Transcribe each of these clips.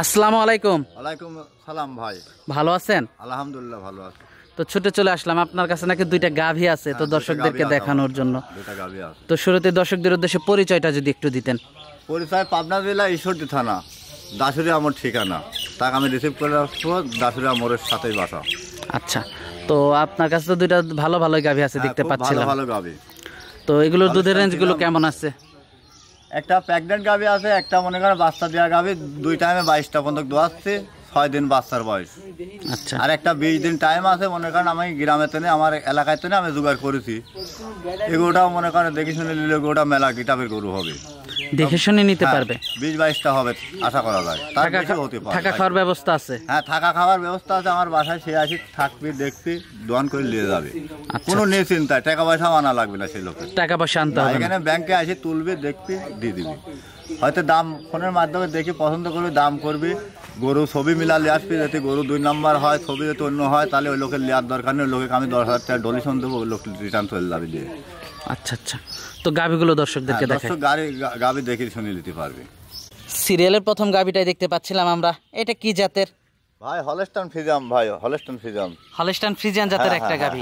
আসসালামু আলাইকুম। ওয়ালাইকুম সালাম ভাই, ভালো আছেন? আলহামদুলিল্লাহ ভালো আছি। তো ছুটে চলে আসলাম আপনার কাছে, নাকি দুইটা গাভী আছে, তো দর্শকদেরকে দেখানোর জন্য। তো শুরুতে দর্শকদের উদ্দেশ্যে পরিচয়টা যদি একটু দিতেন। পরিচয় পাবনা জেলা ঈশ্বরদী থানা, দাসুরি আমার ঠিকানা। তাকে আমি রিসিভ করে আসবো, দাসুরি আমরের সাথেই বাসা। আচ্ছা, তো আপনার কাছে তো দুইটা ভালো ভালো গাভী আছে দেখতে পাচ্ছিলাম। ভালো গাভী। তো এগুলোর দুধের রেঞ্জগুলো কেমন আছে? একটা প্রেগনেন্ট গাভী আছে, একটা মনে করেন বাচ্চা দেওয়া গাভী। দুই টাইমে 22টা পর্যন্ত দোয়াচ্ছে, 6 দিন বাচ্চার বয়স। আচ্ছা, আর একটা 20 দিন টাইম আছে। মনে করেন আমি গ্রামে তেনে আমার এলাকায় তেনে আমি জোগাড় করেছি। এগুলোটাও মনে করেন দেখে শুনে নিলে গোটা মেলা কিতাবের গরু হবে, দেখে শুনে নিতে পারবে। 20-22টা হবে আশা করা যায়। তার বেশি হতে পারে। থাকা খাওয়ার ব্যবস্থা আছে? হ্যাঁ, থাকা খাওয়ার ব্যবস্থা আছে। আমার বাসায় সে আসি থাকবি, দেখবি, দোয়ান করে নিয়ে যাবে। কোনো নিশ্চিন্তায় টাকা পয়সাও আনা লাগবে না। সেই লোকের টাকা পয়সা আনতে হবে না। এখানে ব্যাংকে আসি তুলবি, দেখবি, দিয়ে দিবি। হয়তো দাম ফোনের মাধ্যমে দেখি পছন্দ করবি, দাম করবি। গরু ছবি মিলালে আসবি, যাতে গরু 2 নম্বর হয়, ছবি যদি অন্য হয় তাহলে ওই লোকের নেওয়ার দরকার নেই। ওই লোকে আমি 10,000 টাকা ডোনেশন দেবো, ওই লোক রিটার্ন চলে যাবে দিয়ে। আচ্ছা আচ্ছা, তো গাভীগুলো দর্শকদেরকে দেখাই। গাভী দেখে শুনে নিতে পারবি। সিরিয়ালের প্রথম গাভীটাই দেখতে পাচ্ছিলাম আমরা। এটা কি জাতের ভাই? হলস্টাইন ফ্রিজিয়ান ভাই, হলস্টাইন ফ্রিজিয়ান। হলস্টাইন ফ্রিজিয়ান জাতের একটা গাভী।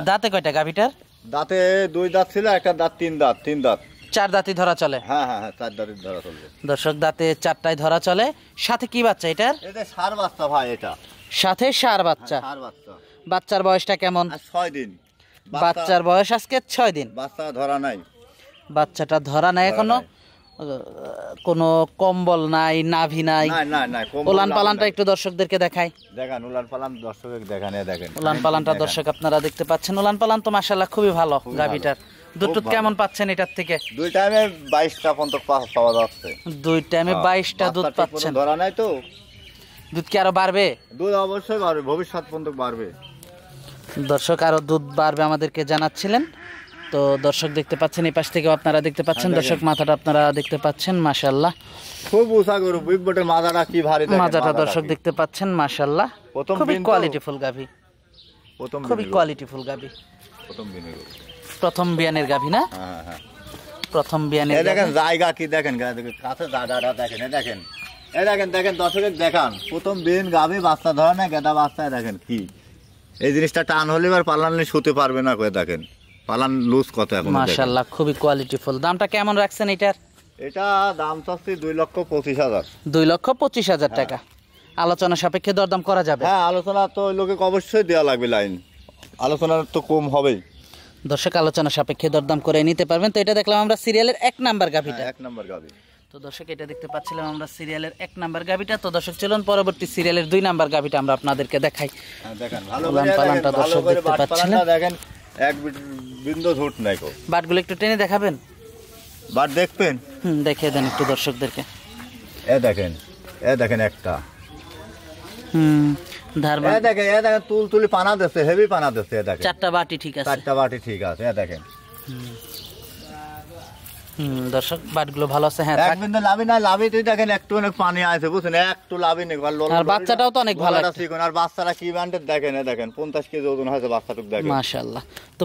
দাঁতে কয়টা গাভীটার? দাঁতে 2 দাঁত ছিল, একটা দাঁত 3 দাঁত। 3 দাঁত। 4 দাঁতই ধরা চলে? হ্যাঁ হ্যাঁ হ্যাঁ, 4 দাঁতই ধরা চলবে। দর্শক, দাঁতে 4টাই ধরা চলে। সাথে কি বাচ্চা এটার? এটা ষাঁড় বাচ্চা ভাই। এটা সাথে ষাঁড় বাচ্চা। ষাঁড় বাচ্চা। বাচ্চার বয়সটা কেমন? 6 দিন। বাচ্চার বয়স আজকে 6 দিন। বাচ্চা ধরা নাই। বাচ্চাটা ধরা নাই এখনো। কোনো কম্বল নাই, নাভি নাই। উলান পালানটা একটু দর্শকদেরকে দেখাই। দেখেন উলান পালান, দর্শক দেখেন। দেখেন উলান পালানটা দর্শক আপনারা দেখতে পাচ্ছেন। উলান পালান তো মাশাআল্লাহ খুবই ভালো গাভীটার। দুধ কেমন পাচ্ছেন এটার থেকে? 2 টাইমে 22টা পর্যন্ত পাওয়া যাচ্ছে। 2 টাইমে 22টা দুধ পাচ্ছেন। ধরা নাই তো। দুধ কি আরো বাড়বে? দুধ অবশ্যই বাড়বে, ভবিষ্যৎ পর্যন্ত বাড়বে। দর্শক, আরো দুধ বাড়বে আমাদেরকে জানাচ্ছিলেন। তো দর্শক দেখতে পাচ্ছেন, এই পাশ থেকে আপনারা দেখতে পাচ্ছেন। দর্শক, মাথাটা আপনারা দেখতে পাচ্ছেন, মাশাআল্লাহ খুব উঁচা গরু। বিগ বটের মাথাটা কি ভারী, মাথাটা দর্শক দেখতে পাচ্ছেন, মাশাআল্লাহ খুবই কোয়ালিটিফুল গাভী। খুবই কোয়ালিটিফুল গাভী। প্রথম বিয়ানের গাভী না? হ্যাঁ হ্যাঁ, প্রথম বিয়ানের। দেখেন জায়গা কি, দেখেন কাছে জায়গাটা দেখেন। দেখেন দেখেন দর্শক দেখান। প্রথম বিয়ান গাভী, বাচ্চা ধরা না, গেদা বাচ্চা। দেখেন কি এই জিনিসটা টান হলে আর পালানলে শুতে পারবে না। করে দেখেন পালান লুজ কত এখন। মাশাআল্লাহ খুবই কোয়ালিটিফুল। দামটা কেমন রাখছেন এটার? এটা দাম চাচ্ছি 2,25,000। 2,25,000 টাকা। আলোচনা সাপেক্ষে দরদাম করা যাবে? হ্যাঁ, আলোচনা তো ওই লোকে অবশ্যই দেওয়া লাগবে। লাইন আলোচনা তো কম হবেই। দর্শক, আলোচনা সাপেক্ষে দরদাম করে নিতে পারবেন। তো এটা দেখলাম আমরা সিরিয়ালের 1 নাম্বার গাভীটা। 1 নাম্বার গাভী। তো দর্শক, এটা দেখতে পাচ্ছিলাম আমরা সিরিয়ালের 1 নাম্বার গাভীটা। তো দর্শক, চলুন পরবর্তী সিরিয়ালের 2 নাম্বার গাভীটা আমরা আপনাদেরকে দেখাই। দেখেন ভালো পালানটা দর্শক দেখতে পাচ্ছেন। দেখেন এক বিন্দু ঝুট নাই। বাটগুলো একটু টেনে দেখাবেন? বাট দেখবেন? দেখিয়ে দেন একটু দর্শকদেরকে। দেখেন একটা। ধারবান দেখেন তুলি পানা দিচ্ছে, হেভি পানা দিচ্ছে। দেখেন 4টা বাটি ঠিক আছে। 4টা বাটি ঠিক আছে। দেখেন দর্শক, বাটগুলো ভালো আছে। হ্যাঁ, এক বিন্দু লাভি না। লাভি তুই দেখেন একটু অনেক পানি আছে, বুঝছেন? একটু লাভি নেই। আর বাচ্চাটাও তো অনেক ভালো। আর বাচ্চারা কি ব্যান্ডের দেখেন। দেখেন 50 কেজি ওজন হয়েছে বাচ্চাটুক। দেখেন মাশাআল্লাহ। তো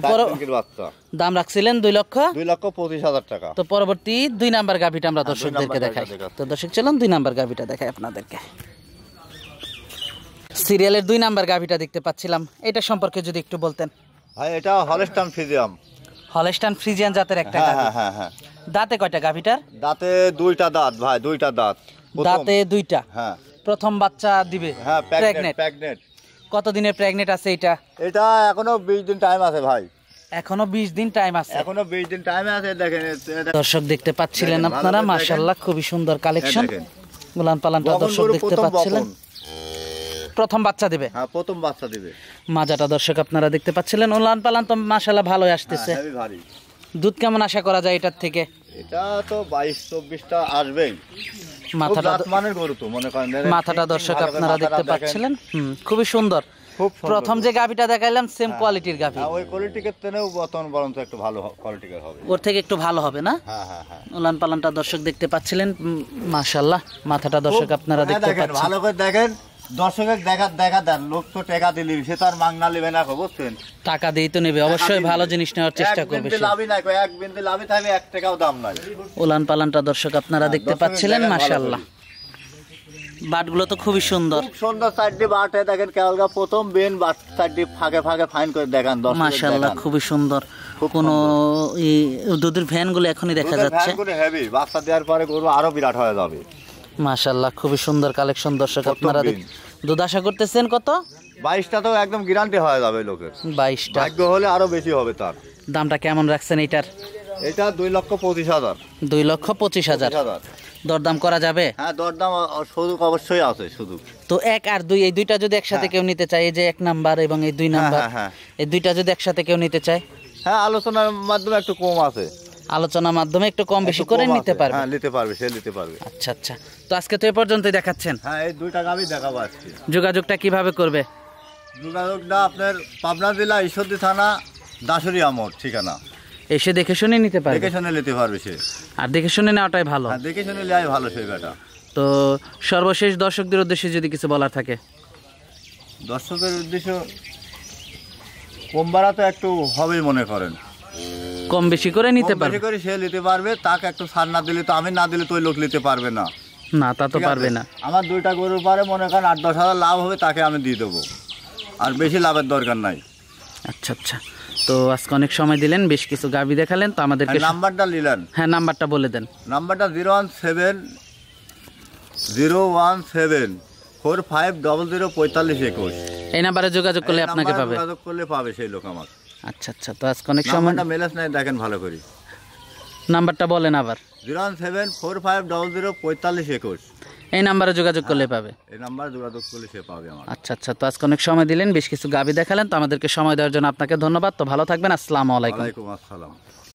বাচ্চা দাম রাখছিলেন 2,25,000 টাকা। তো পরবর্তী 2 নাম্বার গাভীটা আমরা দর্শকদেরকে দেখাই। তো দর্শক, চলুন 2 নাম্বার গাভীটা দেখাই আপনাদেরকে। সিরিয়ালের 2 নাম্বার গাভীটা দেখতে পাচ্ছিলাম, এটা সম্পর্কে যদি একটু বলতেন। ভাই এটা হলস্টাইন ফ্রিজিয়ান। হলস্টাইন ফ্রিজিয়ান জাতের একটা গাভী। হ্যাঁ হ্যাঁ। দাঁতে কয়টা গাভীটার? দাঁতে 2টা দাঁত ভাই, 2টা দাঁত। দাঁতে 2টা। হ্যাঁ। প্রথম বাচ্চা দিবে? হ্যাঁ, প্রেগনেন্ট। কতদিনের প্রেগনেন্ট আছে এটা? এটা এখনো 20 দিন টাইম আছে ভাই, এখনো 20 দিন টাইম আছে। এখনো 20 দিন টাইম আছে। দেখেন দর্শক দেখতে পাচ্ছিলেন আপনারা, মাশাআল্লাহ খুবই সুন্দর কালেকশন। উলান পালানটা দর্শক দেখতে পাচ্ছিলেন, প্রথম বাচ্চা দিবে। হ্যাঁ, প্রথম বাচ্চা দিবে। মাজাটা দর্শক আপনারা দেখতে পাচ্ছিলেন। উলান পালান তো মাশাআল্লাহ ভালোই আসতেছে। দুধ কেমন আশা করা যায় এটার থেকে? এটা তো 22-24টা আসবেই। মাথাটা মানের গরু তো মনে করেন, মাথাটা দর্শক আপনারা দেখতে পাচ্ছিলেন, খুবই সুন্দর। প্রথম যে গাভিটা দেখাইলাম সেম কোয়ালিটির গাভি, ওই কোয়ালিটির থেকেও বরং তো একটু ভালো কোয়ালিটির হবে, ওর থেকে একটু ভালো হবে না? হ্যাঁ হ্যাঁ হ্যাঁ। উলান পালানটা দর্শক দেখতে পাচ্ছিলেন, মাশাআল্লাহ। মাথাটা দর্শক আপনারা দেখতে পাচ্ছেন, ভালো করে দেখেন। দর্শকের দেখা দেন, লোক তো টাকা দিলি, সে তো আর মাংনা নেবে না, বুঝছেন? টাকা দিয়ে তো নেবে, অবশ্যই ভালো জিনিস নেওয়ার চেষ্টা করবে। লাভই নাই, এক বিন্দু লাভই থাকলে 1 টাকাও দাম নাই। উলান পালানটা দর্শক আপনারা দেখতে পাচ্ছিলেন, মাশাআল্লাহ। বাটগুলো তো খুবই সুন্দর, খুব সুন্দর। চারটি বাটে দেখেন, কেবলগা প্রথম বেন বাট, চারটি ফাঁকে ফাঁকে ফাইন করে দেখেন, মাশাআল্লাহ খুবই সুন্দর। কোন দুধের ভ্যান গুলো এখনই দেখা যাচ্ছে, হেভি। বাচ্চা দেওয়ার পরে গরু আরো বিরাট হয়ে যাবে। মাশাআল্লাহ খুবই সুন্দর কালেকশন দর্শক আপনারা। দুধ আশা করতেছেন কত? 22টা তো একদম গ্যারান্টি হয়ে যাবে লোকের। 22টা ভাগ্য হলে আরো বেশি হবে তার। দামটা কেমন রাখছেন এটার? এটা 2,25,000। 2,25,000 দরদাম করা যাবে? হ্যাঁ, দরদাম সুযোগ অবশ্যই আছে, সুযোগ। তো 1 আর 2 এই দুইটা যদি একসাথে কেউ নিতে চায়, এই যে 1 নাম্বার এবং এই 2 নাম্বার, এই দুইটা যদি একসাথে কেউ নিতে চায়, হ্যাঁ, আলোচনার মাধ্যমে একটু কম আছে, আলোচনার মাধ্যমে একটু কম বেশি করে নিতে পারবে। হ্যাঁ, নিতে পারবে, সে নিতে পারবে। আচ্ছা আচ্ছা, তো আজকে তো এই পর্যন্তই দেখাচ্ছেন। হ্যাঁ, এই 2টা গাভী দেখাবো আজকে। যোগাযোগটা কিভাবে করবে? যোগাযোগটা আপনার পাবনা জেলা ঈশ্বরদী থানা, দাসুরিয়া মোড় ঠিকানা। এসে দেখে শুনে নিতে পারবে, দেখে শুনে নিতে পারবে সে। আর দেখে শুনে নেওয়াটাই ভালো। হ্যাঁ, দেখে শুনে নেওয়াই ভালো সেই বেটা। তো সর্বশেষ দর্শকদের উদ্দেশ্যে যদি কিছু বলার থাকে? দর্শকের উদ্দেশ্য, কম ভাড়া তো একটু হবেই, মনে করেন কম বেশি করে নিতে পারবে, করে সে নিতে পারবে। তাকে একটু ছাড় না দিলে তো, আমি না দিলে তো ওই লোক নিতে পারবে না। না, তা তো পারবে না। আমার 2টা গরুর পারে মনে করেন 8-10 হাজার লাভ হবে, তাকে আমি দিয়ে দেবো, আর বেশি লাভের দরকার নাই। আচ্ছা আচ্ছা, তো আজকে অনেক সময় দিলেন, বেশ কিছু গাভী দেখালেন, তো আমাদেরকে নাম্বারটা নিলেন? হ্যাঁ, নাম্বারটা বলে দেন। নাম্বারটা 017-017-4500-4521। এই নাম্বারে যোগাযোগ করলে আপনাকে পাবে, যোগাযোগ করলে পাবে সেই লোক আমার। আচ্ছা আচ্ছা, তো আজকে অনেক সময় মেলাস নাই, দেখেন ভালো করে। নাম্বারটা বলেন আবার। 017-4500-4521। এই নাম্বারে যোগাযোগ করলে পাবে, এই নাম্বারে যোগাযোগ করলে সে পাবে আমার। আচ্ছা আচ্ছা, তো আজকে অনেক সময় দিলেন, বেশ কিছু গাভী দেখালেন, তো আমাদেরকে সময় দেওয়ার জন্য আপনাকে ধন্যবাদ। তো ভালো থাকবেন, আসসালামু আলাইকুম। ওয়ালাইকুম আসসালাম।